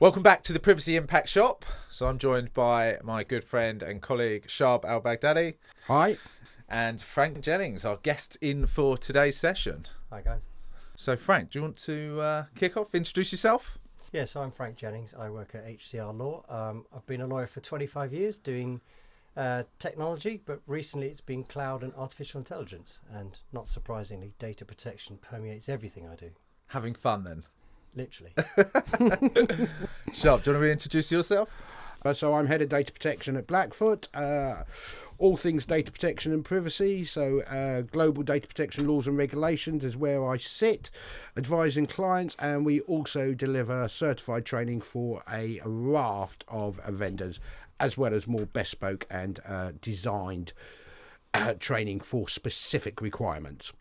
Welcome back to the Privacy Impact Shop. So I'm joined by my good friend and colleague Shab Al-Baghdadi. Hi. And Frank Jennings, our guest in for today's session. Hi guys. So Frank, do you want to kick off, introduce yourself? Yeah, so I'm Frank Jennings. I work at HCR Law. I've been a lawyer for 25 years doing technology, but recently it's been cloud and artificial intelligence. And not surprisingly, data protection permeates everything I do. Having fun then? Literally. Shab, do you want to reintroduce yourself? So I'm head of data protection at Blackfoot. All things data protection and privacy. So global data protection laws and regulations is where I sit, advising clients, and we also deliver certified training for a raft of vendors, as well as more bespoke and designed training for specific requirements.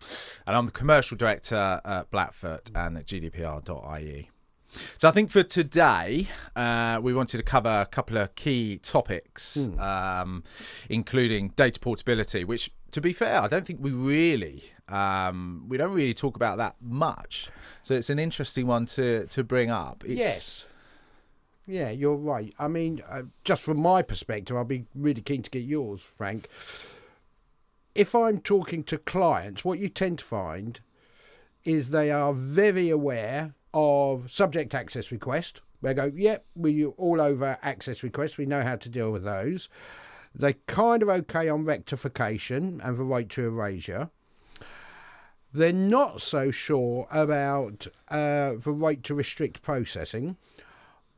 And I'm the commercial director at Blackfoot and at GDPR.ie. So I think for today, we wanted to cover a couple of key topics, including data portability, which, to be fair, I don't think we don't really talk about that much. So it's an interesting one to bring up. Yes. Yeah, you're right. I mean, just from my perspective, I'll be really keen to get yours, Frank. If I'm talking to clients, what you tend to find is they are very aware of subject access request. They go, yep, we're all over access requests. We know how to deal with those. They're kind of okay on rectification and the right to erasure. They're not so sure about the right to restrict processing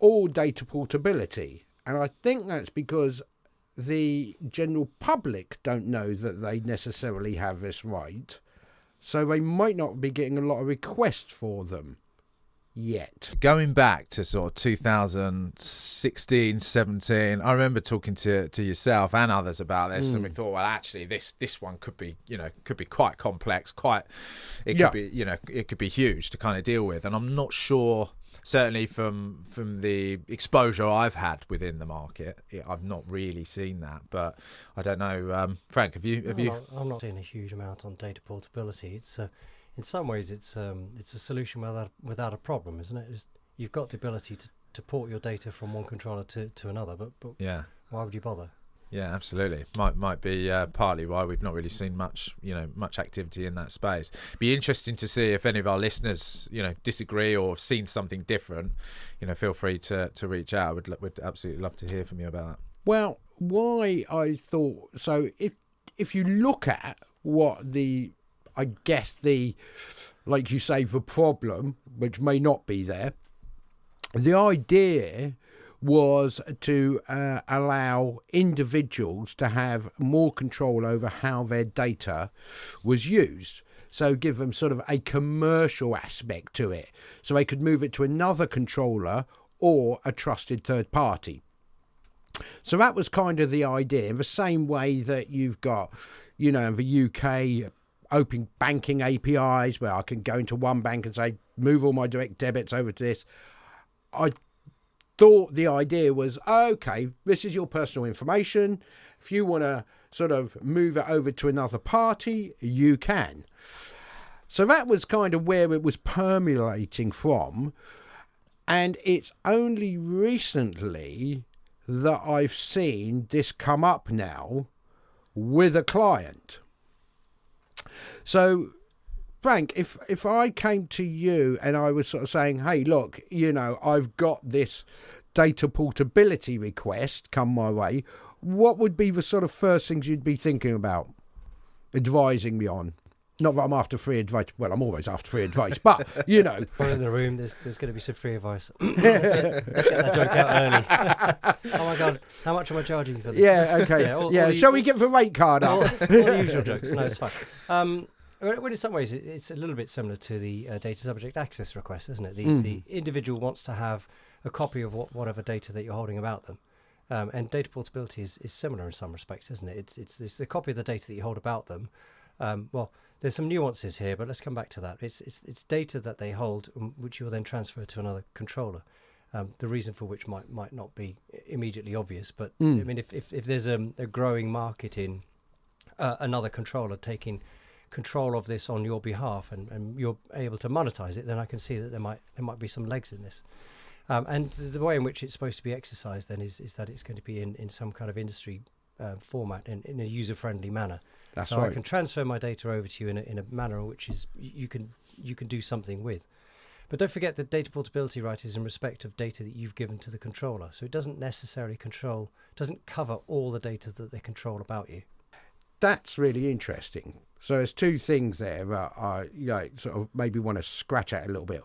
or data portability. And I think that's because the general public don't know that they necessarily have this right. So they might not be getting a lot of requests for them yet. Going back to sort of 2016, 17, I remember talking to yourself and others about this, and we thought, well, actually, this one could be quite complex, it could be huge to kind of deal with, and I'm not sure. Certainly from the exposure I've had within the market, I've not really seen that. But I don't know, Frank, have you? I'm not seeing a huge amount on data portability. It's in some ways it's a solution without a problem, isn't it? You've got the ability to port your data from one controller to another, but yeah, why would you bother? Yeah, absolutely. Might be partly why we've not really seen much activity in that space. Be interesting to see if any of our listeners, disagree or have seen something different. Feel free to reach out. Would absolutely love to hear from you about that. Well, why I thought so. If you look at what like you say, the problem, which may not be there, the idea was to allow individuals to have more control over how their data was used. So give them sort of a commercial aspect to it. So they could move it to another controller or a trusted third party. So that was kind of the idea. In the same way that you've got, in the UK, open banking APIs where I can go into one bank and say, move all my direct debits over to this. I thought the idea was, okay, this is your personal information. If you want to sort of move it over to another party, you can. So that was kind of where it was permeating from. And it's only recently that I've seen this come up now with a client. So Frank, if I came to you and I was sort of saying, hey, look, I've got this data portability request come my way, what would be the sort of first things you'd be thinking about advising me on? Not that I'm after free advice. Well, I'm always after free advice, but, Well, in the room, there's going to be some free advice. Let's get that joke out early. Oh, my God. How much am I charging you for this? Yeah, okay. Shall we get the rate card up? All the usual jokes. No, it's fine. Well, in some ways, it's a little bit similar to the data subject access request, isn't it? The individual wants to have a copy of whatever data that you're holding about them. And data portability is similar in some respects, isn't it? It's the copy of the data that you hold about them. Well, there's some nuances here, but let's come back to that. It's data that they hold, which you'll then transfer to another controller. The reason for which might not be immediately obvious, but I mean, if there's a growing market in another controller taking control of this on your behalf and you're able to monetize it, then I can see that there might be some legs in this. And the way in which it's supposed to be exercised then is that it's going to be in some kind of industry format in a user-friendly manner. That's so right. I can transfer my data over to you in a manner which is you can do something with. But don't forget that data portability right is in respect of data that you've given to the controller. So it doesn't necessarily doesn't cover all the data that they control about you. That's really interesting. So there's two things there that I sort of maybe want to scratch at a little bit.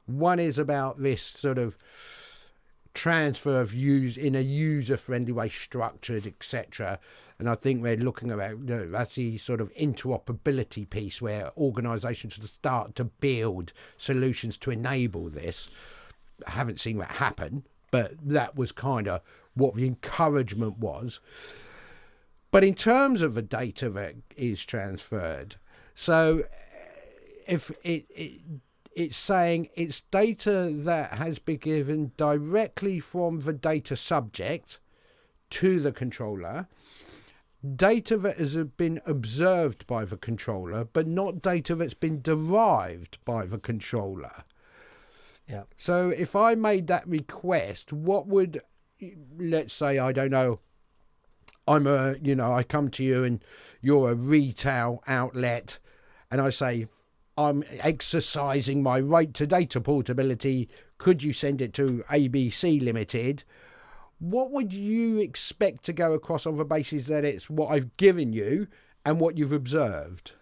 One is about this sort of transfer of use in a user-friendly way, structured, etc. And I think we're looking at that's the sort of interoperability piece where organisations should start to build solutions to enable this. I haven't seen that happen, but that was kind of what the encouragement was. But in terms of the data that is transferred, so if it's saying it's data that has been given directly from the data subject to the controller, data that has been observed by the controller, but not data that's been derived by the controller. Yeah. So if I made that request, what would, let's say, I don't know, I come to you and you're a retail outlet and I say, I'm exercising my right to data portability. Could you send it to ABC Limited? What would you expect to go across on the basis that it's what I've given you and what you've observed?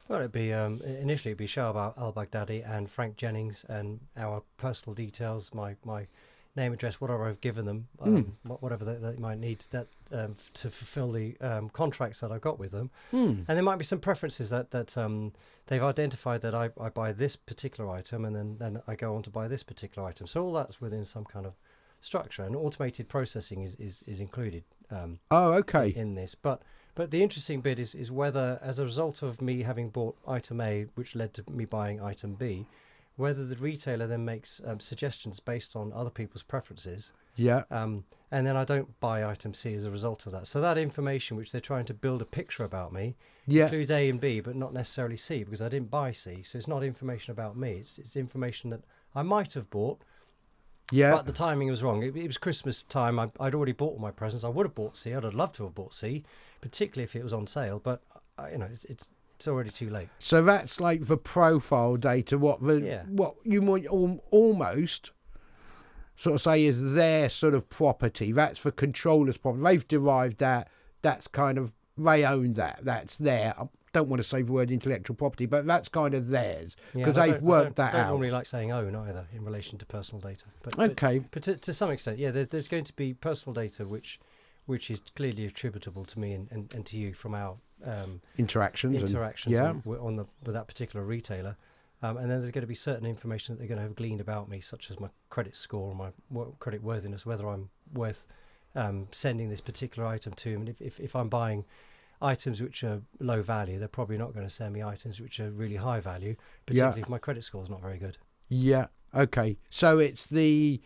Well, it'd be initially it'd be Shahab al-Baghdadi and Frank Jennings and our personal details, my name, address, whatever I've given them, whatever they might need that to fulfil the contracts that I've got with them. And there might be some preferences that they've identified that I buy this particular item and then I go on to buy this particular item. So all that's within some kind of structure, and automated processing is included in this. But the interesting bit is whether, as a result of me having bought item A, which led to me buying item B, whether the retailer then makes suggestions based on other people's preferences. Yeah. And then I don't buy item C as a result of that. So that information, which they're trying to build a picture about me, includes A and B, but not necessarily C, because I didn't buy C. So it's not information about me. It's information that I might have bought. Yeah. But the timing was wrong. It was Christmas time. I'd already bought all my presents. I would have bought C. I'd have loved to have bought C, particularly if it was on sale. But it's already too late. So that's like the profile data. What you might almost sort of say is their sort of property. That's the controller's property. They've derived that. That's kind of, they own that. That's there. I don't want to say the word intellectual property, but that's kind of theirs because they've worked that out. I don't normally like saying own either in relation to personal data. But to some extent, there's going to be personal data which is clearly attributable to me and to you from our interactions with that particular retailer. And then there's going to be certain information that they're going to have gleaned about me, such as my credit score or my credit worthiness, whether I'm worth sending this particular item to them. And if I'm buying items which are low value, they're probably not going to send me items which are really high value, particularly if my credit score is not very good. Yeah. Okay. So it's your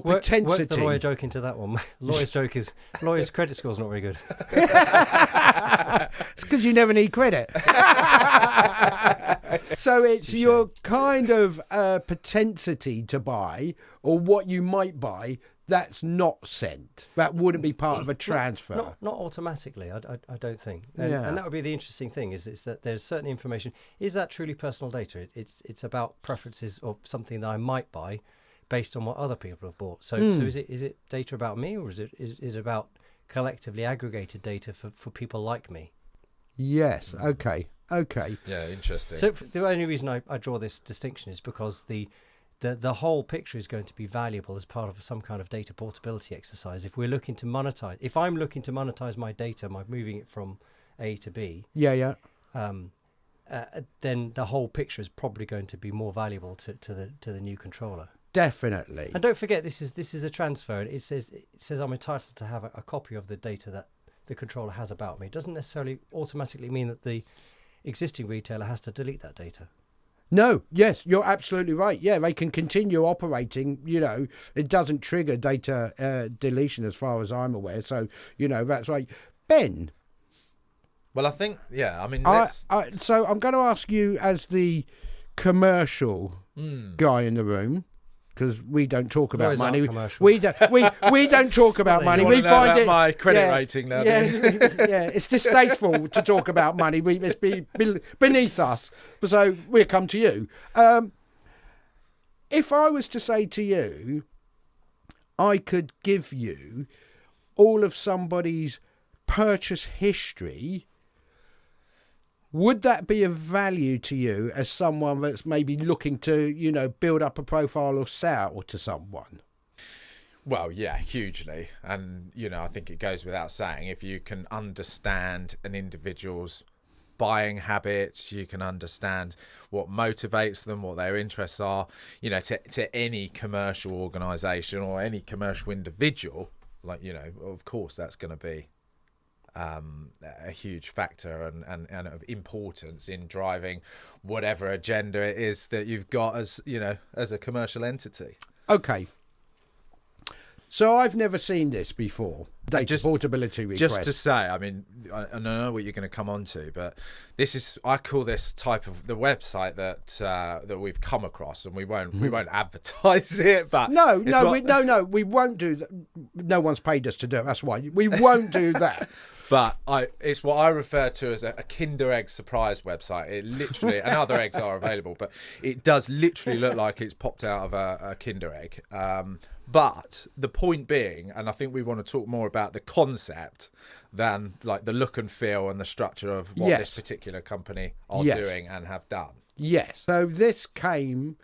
propensity. Work the lawyer joke into that one. Lawyer's joke is lawyer's credit score's not very good. It's because you never need credit. So it's your kind of propensity to buy, or what you might buy, that's not sent. That wouldn't be part of a transfer. Not automatically, I don't think. And that would be the interesting thing is that there's certain information. Is that truly personal data? It's about preferences or something that I might buy based on what other people have bought. So is it data about me, or is it about collectively aggregated data for people like me? Yes. Okay. Yeah, interesting. So the only reason I draw this distinction is because the whole picture is going to be valuable as part of some kind of data portability exercise. If I'm looking to monetize my data by moving it from A to B, then the whole picture is probably going to be more valuable to the new controller. Definitely. And don't forget, this is a transfer. It says I'm entitled to have a copy of the data that the controller has about me. It doesn't necessarily automatically mean that the existing retailer has to delete that data. No, yes, you're absolutely right. Yeah, they can continue operating. It doesn't trigger data deletion as far as I'm aware. So, that's right. Ben. Well, I think, so I'm going to ask you as the commercial guy in the room. because we don't talk about Lawyers aren't money. commercial. We don't talk about money. You We wanna know find about it my credit rating now. Yeah, do you? yeah, it's distasteful to talk about money. It's beneath us. So we'll come to you. If I was to say to you, I could give you all of somebody's purchase history, would that be of value to you as someone that's maybe looking to, build up a profile or sell to someone? Well, yeah, hugely. And, I think it goes without saying, if you can understand an individual's buying habits, you can understand what motivates them, what their interests are, to any commercial organisation or any commercial individual, of course that's going to be a huge factor and of importance in driving whatever agenda it is that you've got as a commercial entity. Okay. So I've never seen this before. Data portability request. Just to say, I mean, I don't know what you're going to come on to, but I call this type of the website that we've come across, and we won't advertise it. But we won't do that. No one's paid us to do it. That's why we won't do that. But it's what I refer to as a Kinder Egg surprise website. It literally, and other eggs are available, but it does literally look like it's popped out of a Kinder Egg. But the point being, and I think we want to talk more about the concept than like the look and feel and the structure of what this particular company are doing and have done. Yes. So this came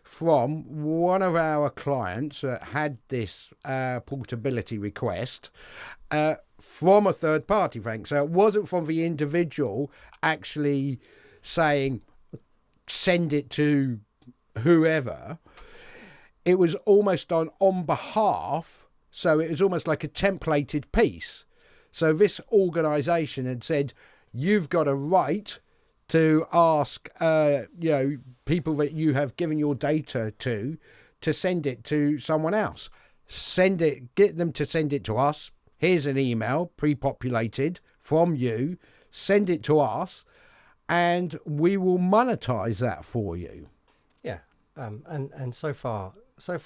from one of our clients that had this portability request from a third party, Frank. So it wasn't from the individual actually saying, send it to whoever. It was almost done on behalf, so it was almost like a templated piece. So this organisation had said, you've got a right to ask, people that you have given your data to send it to someone else. Get them to send it to us. Here's an email pre-populated from you. Send it to us, and we will monetize that for you. Yeah, and so far so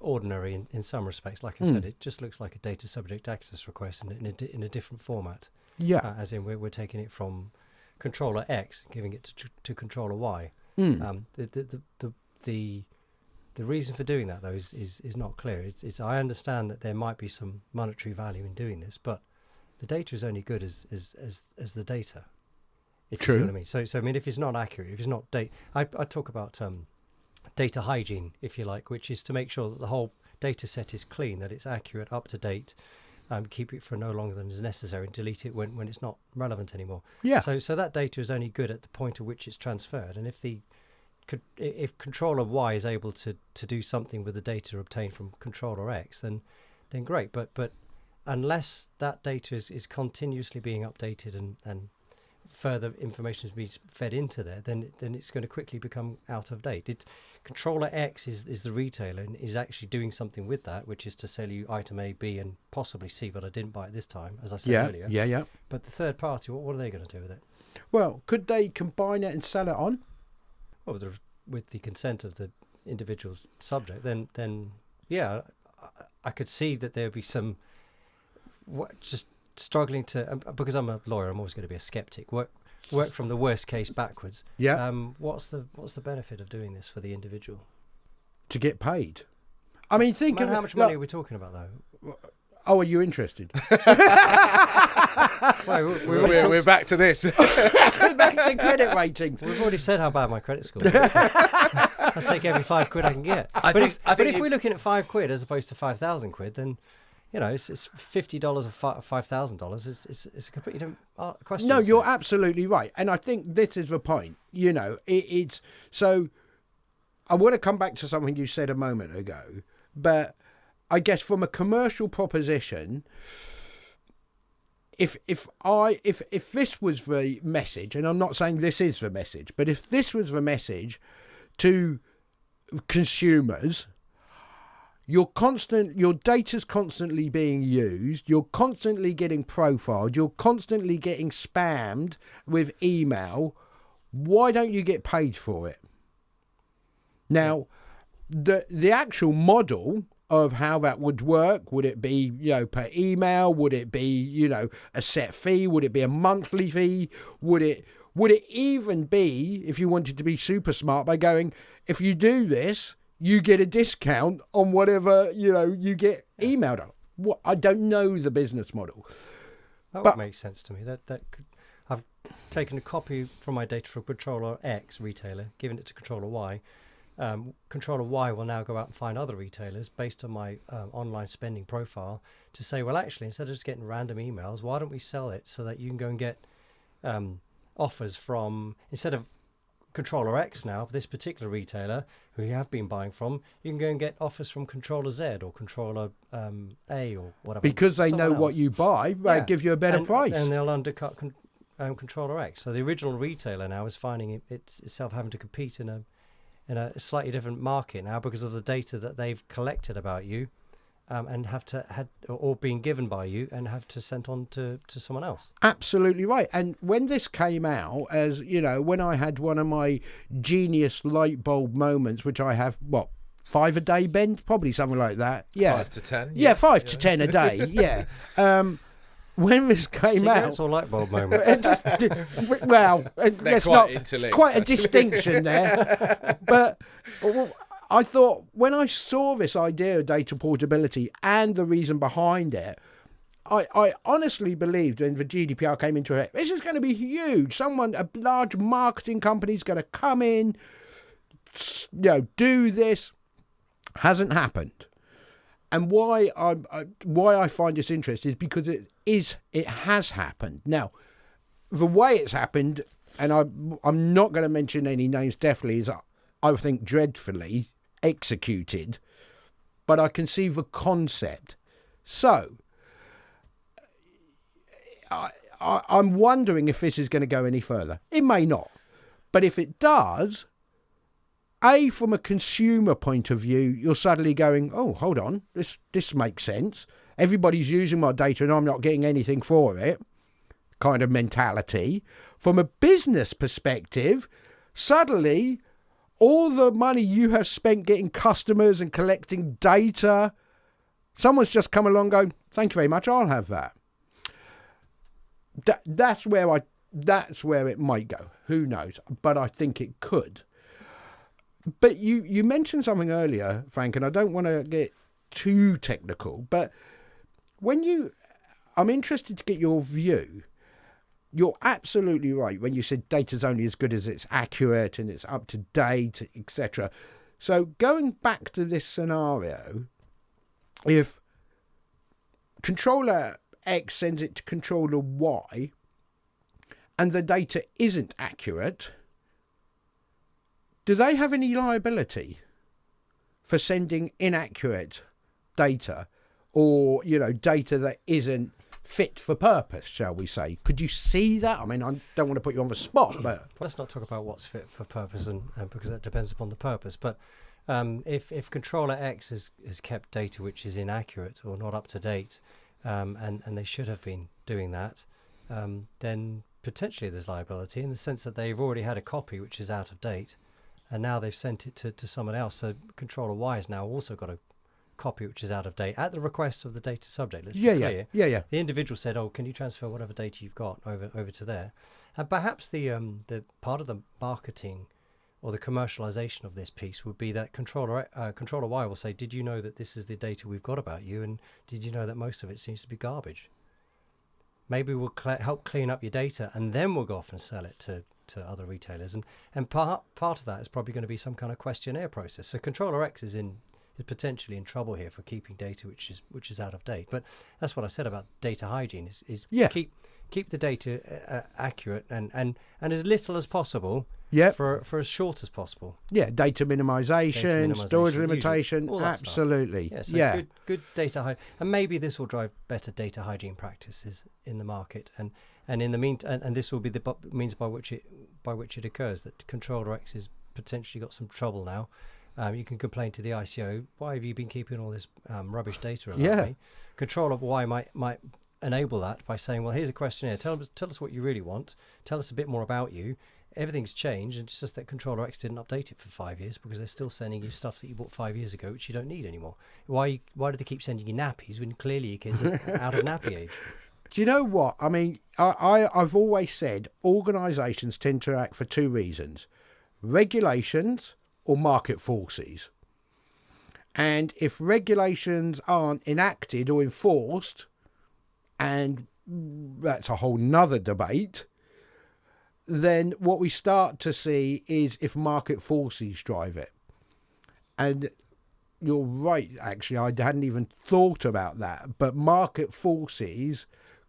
ordinary in some respects. Like I said, it just looks like a data subject access request in a different format. Yeah, as in we're taking it from controller X, giving it to controller Y. The reason for doing that though is not clear. It's I understand that there might be some monetary value in doing this, but the data is only good as the data. If True. You see what I mean. So I mean, if it's not accurate, if it's not data, I talk about data hygiene, if you like, which is to make sure that the whole data set is clean, that it's accurate, up to date, keep it for no longer than is necessary, and delete it when it's not relevant anymore. Yeah. So that data is only good at the point at which it's transferred, and if controller Y is able to do something with the data obtained from controller X, then great. But unless that data is continuously being updated and further information is being fed into there, then it's going to quickly become out of date. Controller X is the retailer and is actually doing something with that, which is to sell you item A, B, and possibly C, but I didn't buy it this time, as I said earlier. Yeah. But the third party, what are they going to do with it? Well, could they combine it and sell it on? Well, with the consent of the individual subject, then yeah, I could see that there would be some just struggling to, because I'm a lawyer, I'm always going to be a skeptic. Work from the worst case backwards. Yeah. What's the benefit of doing this for the individual? To get paid. I mean, think of how much money are we talking about, though? Oh, are you interested? Well, we're back to this. Back to credit ratings. We've already said how bad my credit score is. I'll take every £5 I can get. But if we're looking at £5 as opposed to £5,000, then it's $50 or $5,000. It's a completely different question. No, you're absolutely right, and I think this is the point. It's so. I want to come back to something you said a moment ago, but I guess from a commercial proposition, if this was the message, and I'm not saying this is the message, but if this was the message to consumers, your data's constantly being used, you're constantly getting profiled, you're constantly getting spammed with email, why don't you get paid for it? Now, the actual model of how that would work, would it be, per email? Would it be, a set fee? Would it be a monthly fee? Would it even be, if you wanted to be super smart, by going, if you do this, you get a discount on whatever, you get emailed on? What, I don't know the business model. That would make sense to me. I've taken a copy from my data from Controller X retailer, given it to Controller Y. Controller Y will now go out and find other retailers based on my online spending profile to say, well, actually, instead of just getting random emails, why don't we sell it so that you can go and get offers from, instead of Controller X now, this particular retailer who you have been buying from, you can go and get offers from Controller Z or Controller A or whatever. Because they know what you buy, they give you a better price. And they'll undercut Controller X. So the original retailer now is finding itself having to compete in a slightly different market now because of the data that they've collected about you, and or being given by you and have to send on to someone else. Absolutely right. And when this came out, as when I had one of my genius light bulb moments, which I have 5 a day, Ben, probably something like that. Yeah, 5 to 10. Yeah, 5 to 10 a day. Yeah. When this came Cigarettes out, or light bulb moments? that's not quite a distinction there. But I thought, when I saw this idea of data portability and the reason behind it, I honestly believed when the GDPR came into it, this is going to be huge. A large marketing company is going to come in, do this. Hasn't happened. And why I find this interesting is because it has happened. Now, the way it's happened, and I'm not going to mention any names, definitely is, I think, dreadfully executed, but I can see the concept. So I'm wondering if this is going to go any further. It may not, but if it does, from a consumer point of view, you're suddenly going, oh, hold on, this makes sense. Everybody's using my data and I'm not getting anything for it, kind of mentality. From a business perspective, suddenly all the money you have spent getting customers and collecting data, someone's just come along going, thank you very much, I'll have that. That's where it might go. Who knows? But I think it could. But you mentioned something earlier, Frank, and I don't want to get too technical, but I'm interested to get your view. You're absolutely right when you said data's only as good as it's accurate and it's up to date, etc. So going back to this scenario, if Controller X sends it to Controller Y and the data isn't accurate, do they have any liability for sending inaccurate data or, data that isn't fit for purpose, shall we say? Could you see that? I mean, I don't want to put you on the spot, but... Let's not talk about what's fit for purpose, and because that depends upon the purpose. But if Controller X has kept data which is inaccurate or not up to date, and they should have been doing that, then potentially there's liability in the sense that they've already had a copy which is out of date, and now they've sent it to someone else. So Controller Y has now also got a copy which is out of date at the request of the data subject. Let's be clear. Yeah. The individual said, "Oh, can you transfer whatever data you've got over to there?" And perhaps the part of the marketing or the commercialization of this piece would be that Controller Y will say, "Did you know that this is the data we've got about you? And did you know that most of it seems to be garbage? Maybe we'll help clean up your data, and then we'll go off and sell it to other retailers." And part of that is probably going to be some kind of questionnaire process. So Controller X is potentially in trouble here for keeping data which is out of date. But that's what I said about data hygiene is keep the data accurate and as little as possible. Yeah. For as short as possible. Yeah, data minimization, storage limitation, absolutely. Yeah, so good data hygiene, and maybe this will drive better data hygiene practices in the market, and in the meantime, and this will be the means by which it occurs. That Controller X has potentially got some trouble now. You can complain to the ICO. Why have you been keeping all this rubbish data about me? Controller Y might enable that by saying, well, here's a questionnaire. Tell us what you really want. Tell us a bit more about you. everything's changed, and it's just that Controller X didn't update it for 5 years because they're still sending you stuff that you bought 5 years ago, which you don't need anymore. Why do they keep sending you nappies when clearly your kids are out of nappy age? Do you know what? I mean, I've always said organisations tend to act for two reasons: regulations or market forces. And if regulations aren't enacted or enforced, and that's a whole nother debate, then what we start to see is if market forces drive it. And you're right, actually, I hadn't even thought about that, but market forces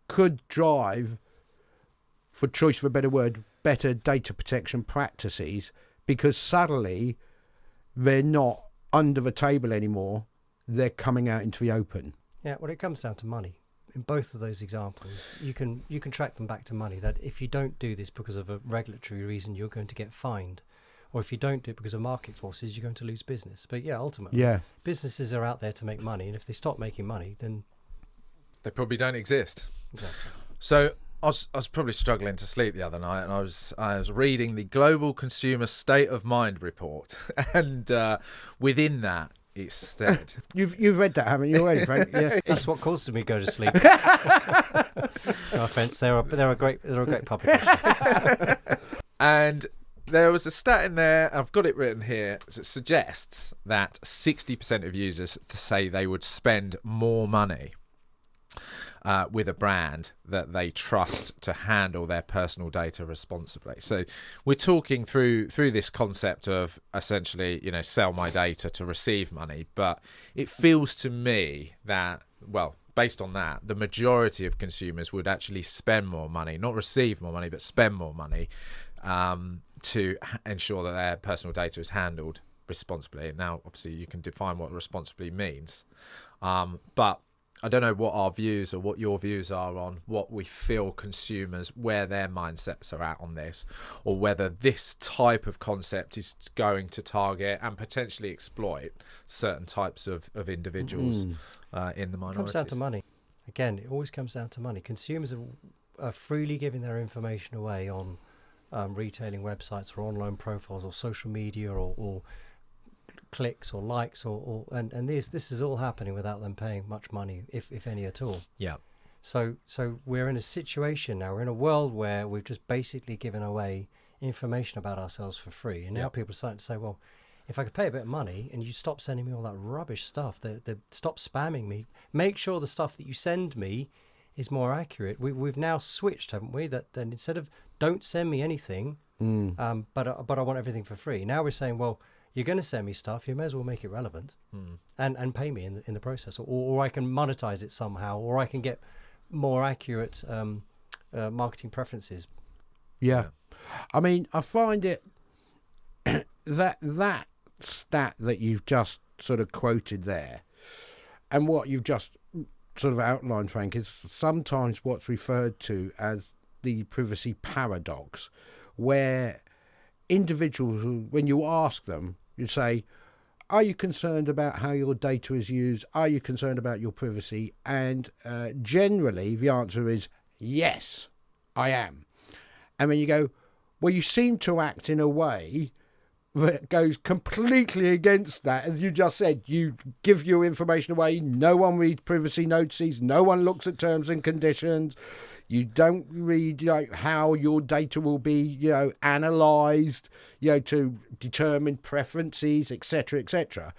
could drive, for choice of a better word, better data protection practices, because suddenly they're not under the table anymore, they're coming out into the open. Yeah, well, it comes down to money. In both of those examples, you can track them back to money, that if you don't do this because of a regulatory reason, you're going to get fined. Or if you don't do it because of market forces, you're going to lose business. But yeah, ultimately, businesses are out there to make money, and if they stop making money, then they probably don't exist. Exactly. So I was probably struggling to sleep the other night, and I was reading the Global Consumer State of Mind report, and within that it said, you've read that, haven't you already, Frank? Yes, that's what causes me to go to sleep. No offence, they're a great publication. And there was a stat in there, I've got it written here, that suggests that 60% of users say they would spend more money with a brand that they trust to handle their personal data responsibly. So we're talking through this concept of essentially, sell my data to receive money. But it feels to me that, well, based on that, the majority of consumers would actually spend more money, not receive more money, but spend more money to ensure that their personal data is handled responsibly. Now, obviously, you can define what responsibly means. But I don't know what our views or what your views are on what we feel consumers, where their mindsets are at on this, or whether this type of concept is going to target and potentially exploit certain types of individuals in the minorities. It comes down to money. Again, it always comes down to money. Consumers are freely giving their information away on retailing websites or online profiles or social media or clicks or likes and this is all happening without them paying much money, if any at all. Yeah. So we're in a situation now, we're in a world where we've just basically given away information about ourselves for free, and now people are starting to say, well, if I could pay a bit of money and you stop sending me all that rubbish stuff, they stop spamming me, make sure the stuff that you send me is more accurate. We've now switched, haven't we, that then instead of don't send me anything, but I want everything for free, now we're saying, well, you're going to send me stuff, you may as well make it relevant and pay me in the process, or I can monetize it somehow, or I can get more accurate marketing preferences. Yeah. I mean, I find it that stat that you've just sort of quoted there, and what you've just sort of outlined, Frank, is sometimes what's referred to as the privacy paradox, where individuals, when you ask them, you say, are you concerned about how your data is used? Are you concerned about your privacy? And generally the answer is yes, I am. And when you go, well, you seem to act in a way that goes completely against that. As you just said, you give your information away, no one reads privacy notices, no one looks at terms and conditions, you don't read how your data will be analysed to determine preferences, etc., etc.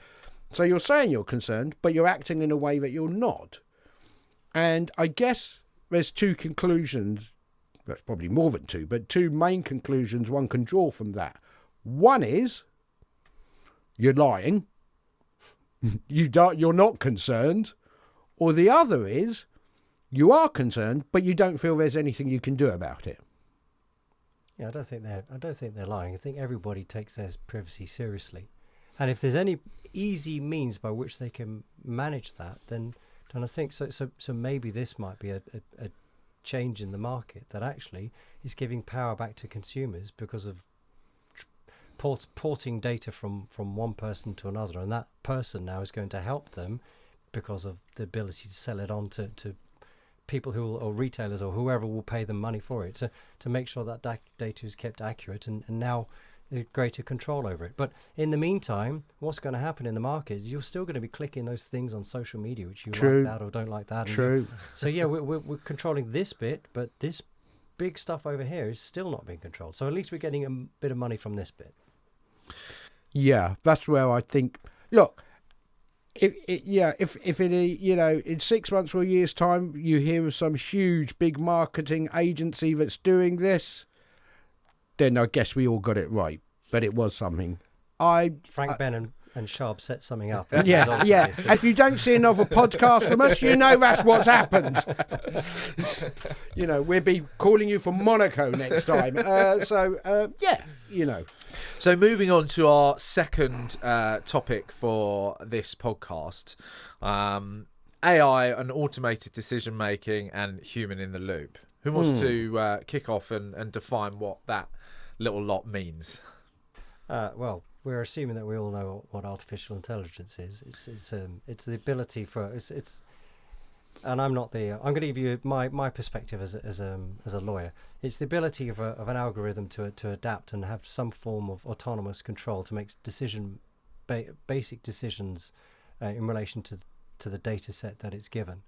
So you're saying you're concerned, but you're acting in a way that you're not. And I guess there's two conclusions, that's probably more than two, but two main conclusions one can draw from that. One is you're lying, you're not concerned, or the other is you are concerned, but you don't feel there's anything you can do about it. Yeah, I don't think they're lying. I think everybody takes their privacy seriously, and if there's any easy means by which they can manage that, then I think so. So maybe this might be a change in the market that actually is giving power back to consumers because of porting data from one person to another, and that person now is going to help them because of the ability to sell it on to people or retailers or whoever will pay them money for it to make sure that data is kept accurate, and now there's greater control over it. But in the meantime, what's going to happen in the market is you're still going to be clicking those things on social media, which you like that or don't like that. True. So yeah, we're controlling this bit, but this big stuff over here is still not being controlled. So at least we're getting a bit of money from this bit. Yeah, that's where I think. Look, if it in 6 months or a year's time you hear of some huge big marketing agency that's doing this, then I guess we all got it right. But it was something. Frank Ben and Sharp set something up. Yeah. If you don't see another podcast from us, you know that's what's happened. We'll be calling you from Monaco next time. So moving on to our second topic for this podcast, AI and automated decision making and human in the loop. Who wants to kick off and define what that little lot means? Well, we're assuming that we all know what artificial intelligence is. It's the ability for it's. And I'm not the. I'm going to give you my perspective as a lawyer. It's the ability of an algorithm to adapt and have some form of autonomous control to make basic decisions in relation to the data set that it's given.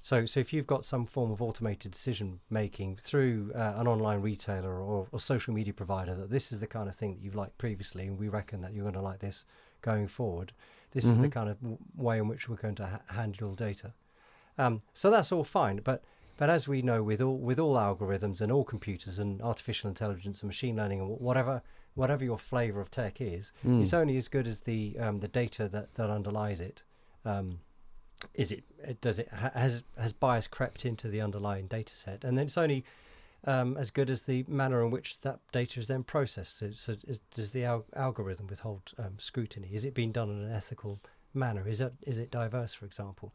So if you've got some form of automated decision making through an online retailer or social media provider, that this is the kind of thing that you've liked previously, and we reckon that you're going to like this going forward. This is the kind of way in which we're going to handle your data. So that's all fine, but as we know, with all algorithms and all computers and artificial intelligence and machine learning and whatever your flavour of tech is, it's only as good as the data that underlies it. Has bias crept into the underlying data set, and then it's only as good as the manner in which that data is then processed. So does the algorithm withhold scrutiny? Is it being done in an ethical manner? Is it diverse, for example?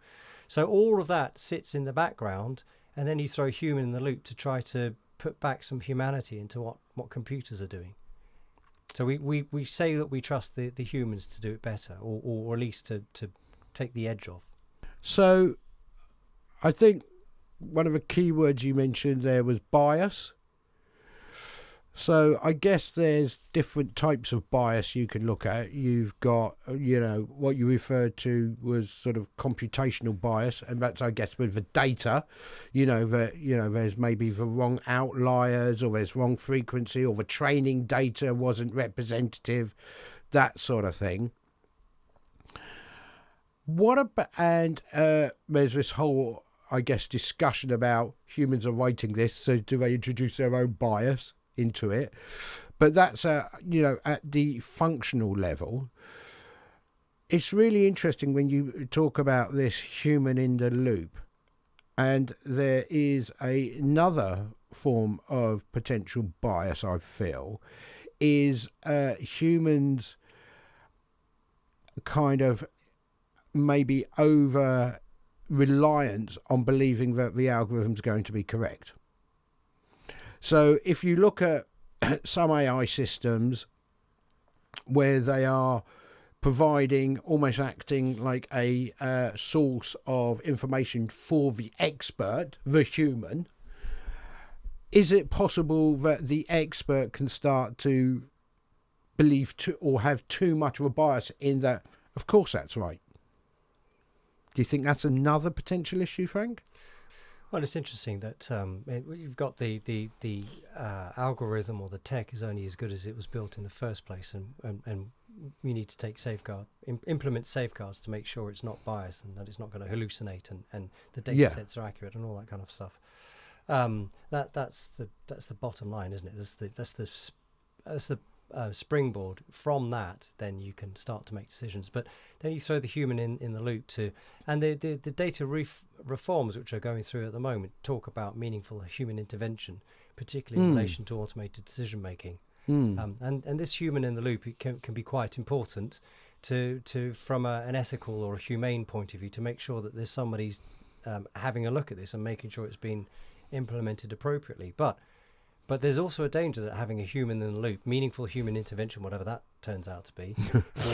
So all of that sits in the background, and then you throw human in the loop to try to put back some humanity into what computers are doing. So we say that we trust the humans to do it better, or at least to take the edge off. So I think one of the key words you mentioned there was bias. So I guess there's different types of bias you can look at. You've got, what you referred to was sort of computational bias, and that's, I guess, with the data, there's maybe the wrong outliers, or there's wrong frequency, or the training data wasn't representative, that sort of thing. What about, and there's this whole, I guess, discussion about humans are writing this, so do they introduce their own bias into it? But that's at the functional level. It's really interesting when you talk about this human in the loop, and there is another form of potential bias, I feel, is humans kind of maybe over reliance on believing that the algorithm's going to be correct. So if you look at some AI systems where they are providing, almost acting like a source of information for the expert, the human, is it possible that the expert can start to believe or have too much of a bias in that, of course that's right? Do you think that's another potential issue, Frank? Well, it's interesting that you've got the algorithm, or the tech is only as good as it was built in the first place, and you need to take implement safeguards to make sure it's not biased and that it's not going to hallucinate, and the data sets are accurate and all that kind of stuff. That's the bottom line, isn't it? That's the springboard. From that, then you can start to make decisions. But then you throw the human in the loop too, and the data reforms which are going through at the moment talk about meaningful human intervention, particularly in relation to automated decision making. And this human in the loop, it can be quite important to from an ethical or a humane point of view, to make sure that there's somebody's having a look at this and making sure it's been implemented appropriately. But there's also a danger that having a human in the loop, meaningful human intervention, whatever that turns out to be,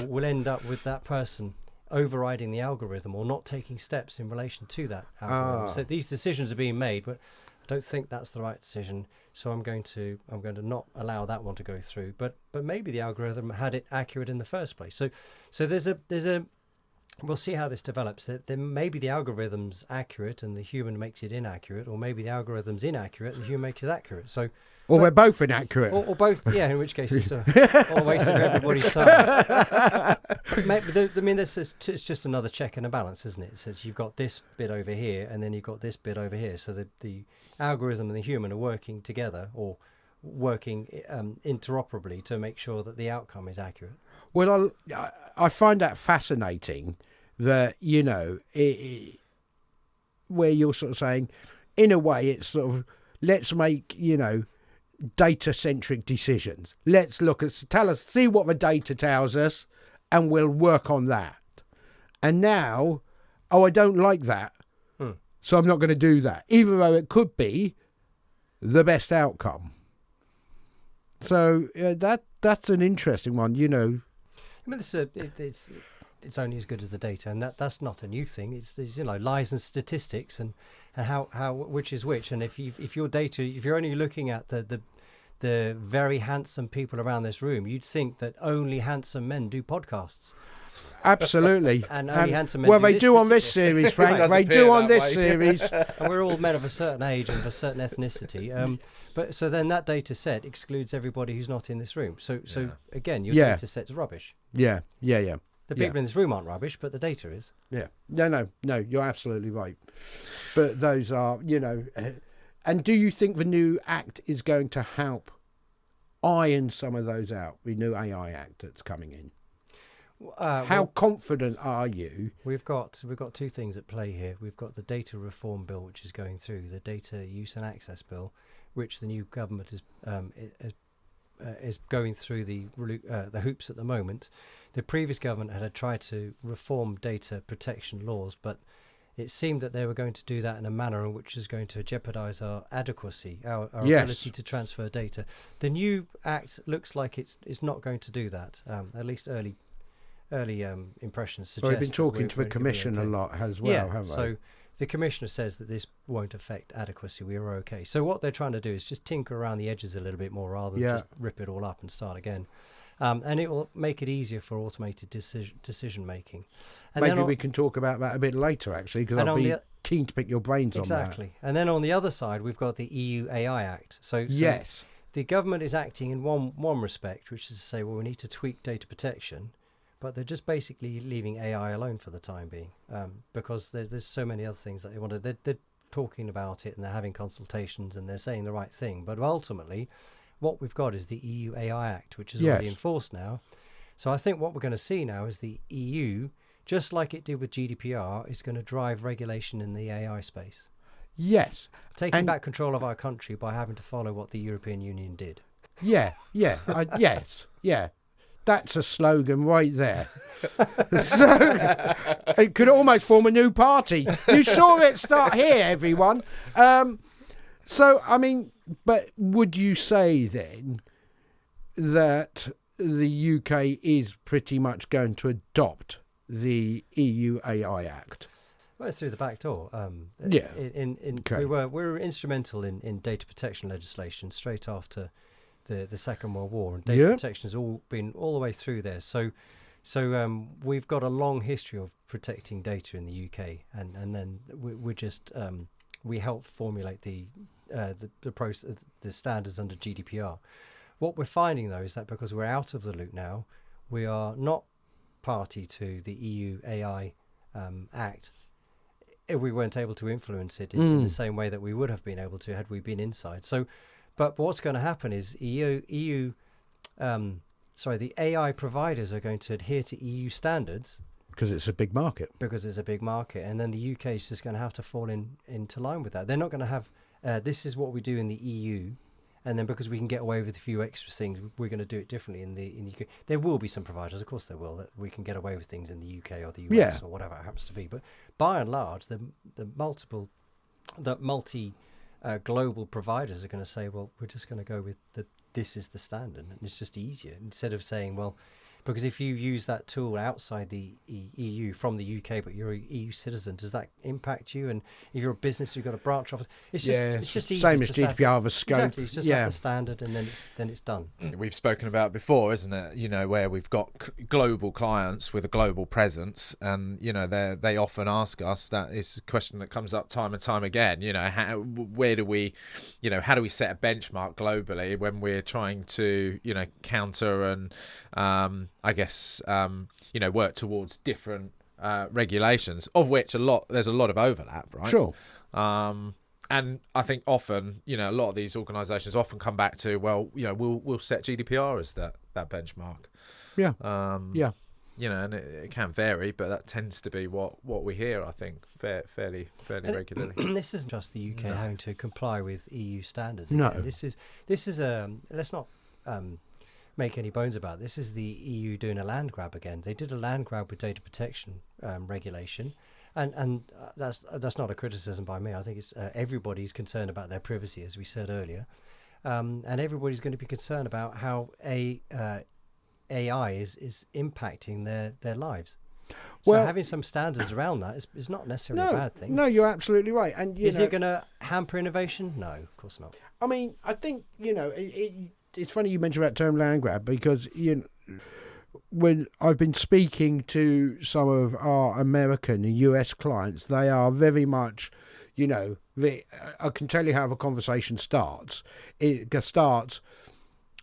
will end up with that person overriding the algorithm or not taking steps in relation to that algorithm. So these decisions are being made, but I don't think that's the right decision. So I'm going to not allow that one to go through. But maybe the algorithm had it accurate in the first place. So there's a we'll see how this develops. Then maybe the algorithm's accurate and the human makes it inaccurate, or maybe the algorithm's inaccurate and the human makes it accurate. So. Or we're both inaccurate. Or both, yeah, in which case it's all a waste of everybody's time. It's just another check and a balance, isn't it? It says you've got this bit over here and then you've got this bit over here. So the algorithm and the human are working together or working interoperably to make sure that the outcome is accurate. Well, I find that fascinating that, where you're sort of saying, in a way, it's sort of, let's make, data-centric decisions. Let's see what the data tells us, and we'll work on that. And now, I don't like that, so I'm not going to do that, even though it could be the best outcome. So that's an interesting one, I mean, it's only as good as the data, and that's not a new thing. It's lies and statistics and how which is which. And if your data, if you're only looking at the very handsome people around this room, you'd think that only handsome men do podcasts. Absolutely. And only handsome men. Well, they do on this series, Frank. They do on this series. And we're all men of a certain age and of a certain ethnicity. But so then that data set excludes everybody who's not in this room. So again, your data set's rubbish. Yeah. The people in this room aren't rubbish, but the data is. Yeah. No, you're absolutely right. But those are, and do you think the new Act is going to help iron some of those out, the new AI Act that's coming in? How confident are you? We've got two things at play here. We've got the data reform bill, which is going through, the data use and access bill, which the new government is going through the hoops at the moment. The previous government had tried to reform data protection laws, but it seemed that they were going to do that in a manner in which is going to jeopardise our adequacy, our ability to transfer data. The new Act looks like it's not going to do that. At least early impressions suggest. So we've been talking to the Commission a lot as well, haven't we? So the Commissioner says that this won't affect adequacy. We are okay. So what they're trying to do is just tinker around the edges a little bit more rather than just rip it all up and start again. And it will make it easier for automated decision making. And maybe we can talk about that a bit later, actually, because I'll be keen to pick your brains on that. Exactly. And then on the other side, we've got the EU AI Act. So yes, the government is acting in one respect, which is to say, well, we need to tweak data protection, but they're just basically leaving AI alone for the time being, because there's so many other things that they want to. They're talking about it and they're having consultations and they're saying the right thing, but ultimately, what we've got is the EU AI Act, which is already enforced now. So I think what we're going to see now is the EU, just like it did with GDPR, is going to drive regulation in the AI space. Yes. Taking back control of our country by having to follow what the European Union did. Yes. That's a slogan right there. So it could almost form a new party. You saw it start here, everyone. So, I mean, but would you say then that the UK is pretty much going to adopt the EU AI Act? Well, it's through the back door. Okay. We were instrumental in data protection legislation straight after the Second World War, and data protection has all been all the way through there. So we've got a long history of protecting data in the UK, and then we helped formulate the process, the standards under GDPR. What we're finding though is that because we're out of the loop now, we are not party to the EU AI Act. We weren't able to influence it in the same way that we would have been able to had we been inside. So, but what's going to happen is the AI providers are going to adhere to EU standards. Because it's a big market. And then the UK is just going to have to fall into line with that. They're not going to have, this is what we do in the EU, and then because we can get away with a few extra things, we're going to do it differently in the UK. There will be some providers, of course there will, that we can get away with things in the UK or the US or whatever it happens to be. But by and large, the multi global providers are going to say, well, we're just going to go with this is the standard, and it's just easier instead of saying, well, Because if you use that tool outside the EU from the UK, but you're a EU citizen, does that impact you? And if you're a business, you've got a branch office. It's just easy. Same as GDPR of a scope. Exactly. It's just have the standard, and then it's done. We've spoken about before, isn't it? You know, where we've got global clients with a global presence, and you know, they often ask us, that is a question that comes up time and time again. You know, how do we set a benchmark globally when we're trying to, you know, counter and work towards different regulations, of which there's a lot of overlap, right? Sure. And I think often, you know, a lot of these organisations often come back to, well, you know, we'll set GDPR as that benchmark. Yeah. You know, and it can vary, but that tends to be what we hear, I think, fairly regularly. This isn't just the UK having to comply with EU standards. No. Again. This is let's not make any bones about it. This is the EU doing a land grab again. They did a land grab with data protection regulation, and that's not a criticism by me. I think it's everybody's concerned about their privacy, as we said earlier, and everybody's going to be concerned about how AI is impacting their lives. So Well, having some standards around that is not necessarily a bad thing. No, you're absolutely right. And Is it going to hamper innovation? No, of course not. I mean, I think, you know, it's funny you mentioned that term land grab, because, you know, when I've been speaking to some of our American and US clients, they are very much, you know, I can tell you how the conversation starts. It starts,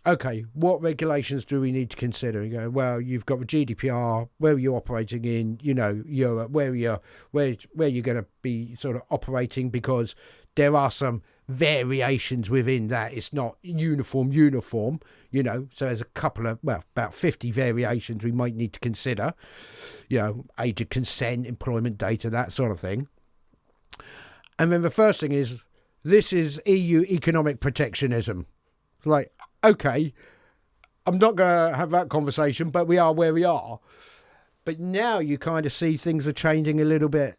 okay, what regulations do we need to consider? You go, well, you've got the GDPR. Where are you operating in? You know, Europe. Where you're going to be sort of operating, because there are some variations within that. It's not uniform. You know, so there's a couple of, well, about 50 variations we might need to consider. You know, age of consent, employment data, that sort of thing. And then the first thing is, this is EU economic protectionism. It's like, okay, I'm not going to have that conversation, but we are where we are. But now you kind of see things are changing a little bit.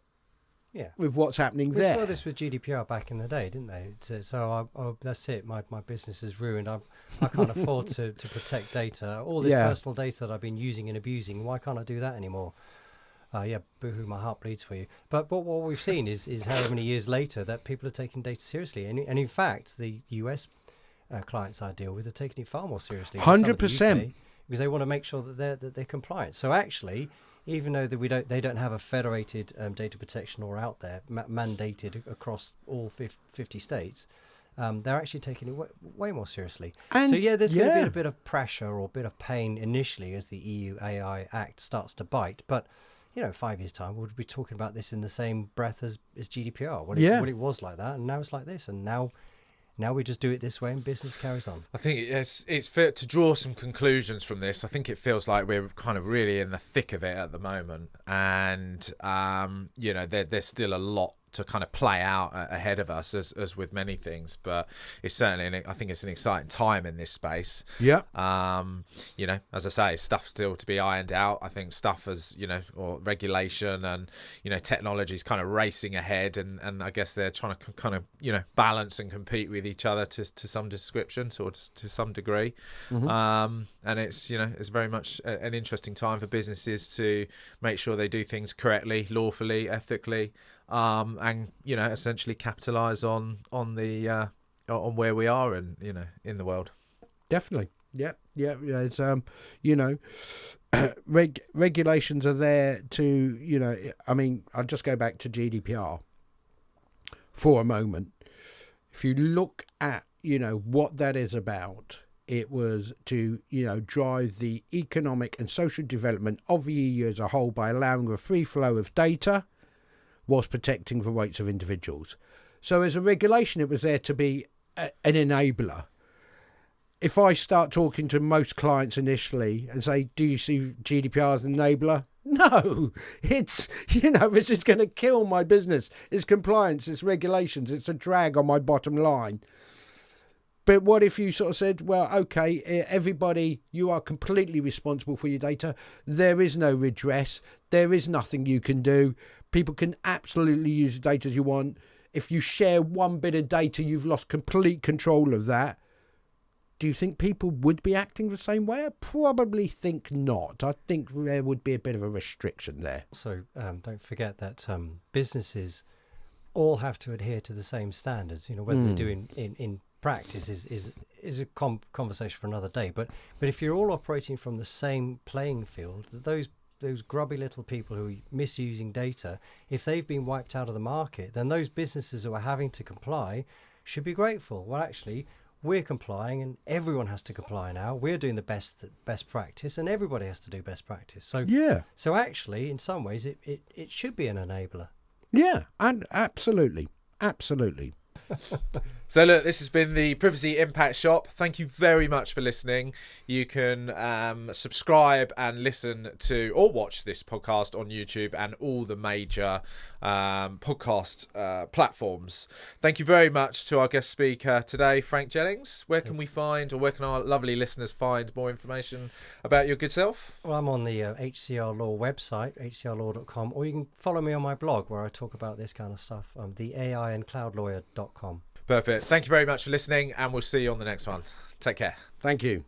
Yeah, with what's happening we there. saw this with GDPR back in the day, didn't they? So that's it. My business is ruined. I can't afford to protect data. All this personal data that I've been using and abusing. Why can't I do that anymore? Boohoo, my heart bleeds for you. But what we've seen is how many years later that people are taking data seriously, and in fact, the US clients I deal with are taking it far more seriously. 100%, because they want to make sure that they're compliant. So actually, even though that they don't have a federated data protection law out there mandated across all 50 states, they're actually taking it way more seriously. And so there's going to be a bit of pressure or a bit of pain initially as the EU AI Act starts to bite, but you know, 5 years' time, we'll be talking about this in the same breath as GDPR. Well, it was like that, and now it's like this, and now we just do it this way, and business carries on. I think it's fair to draw some conclusions from this. I think it feels like we're kind of really in the thick of it at the moment, and you know, there's still a lot to kind of play out ahead of us, as with many things, but it's certainly I think it's an exciting time in this space. You know, as I say, stuff still to be ironed out. I think stuff as, you know, or regulation and, you know, technology is kind of racing ahead, and I guess they're trying to kind of, you know, balance and compete with each other to some description or to some degree. And it's, you know, it's very much an interesting time for businesses to make sure they do things correctly, lawfully, ethically, and, you know, essentially capitalize on the on where we are in, you know, in the world. Definitely. Yeah. It's you know, regulations are there to, you know, I mean, I'll just go back to GDPR for a moment. If you look at, you know, what that is about, it was to, you know, drive the economic and social development of the EU as a whole by allowing a free flow of data whilst protecting the rights of individuals. So as a regulation, it was there to be an enabler. If I start talking to most clients initially and say, do you see GDPR as an enabler? No, it's, you know, this is going to kill my business. It's compliance, it's regulations, it's a drag on my bottom line. But what if you sort of said, well, okay, everybody, you are completely responsible for your data. There is no redress. There is nothing you can do. People can absolutely use the data as you want. If you share one bit of data, you've lost complete control of that. do you think people would be acting the same way? I probably think not. I think there would be a bit of a restriction there. So don't forget that businesses all have to adhere to the same standards. You know, whether they do in practice is a conversation for another day. But if you're all operating from the same playing field, those grubby little people who are misusing data, if they've been wiped out of the market, then those businesses who are having to comply should be grateful. Well, actually, we're complying, and everyone has to comply now. We're doing the best practice, and everybody has to do best practice. So So actually, in some ways, it should be an enabler. Yeah, and absolutely. So look, this has been the Privacy Impact Shop. Thank you very much for listening. You can subscribe and listen to or watch this podcast on YouTube and all the major podcast platforms. Thank you very much to our guest speaker today, Frank Jennings. Where can we find, or where can our lovely listeners find more information about your good self? Well, I'm on the HCR Law website, hcrlaw.com, or you can follow me on my blog where I talk about this kind of stuff, the AIandCloudLawyer.com. Perfect. Thank you very much for listening, and we'll see you on the next one. Take care. Thank you.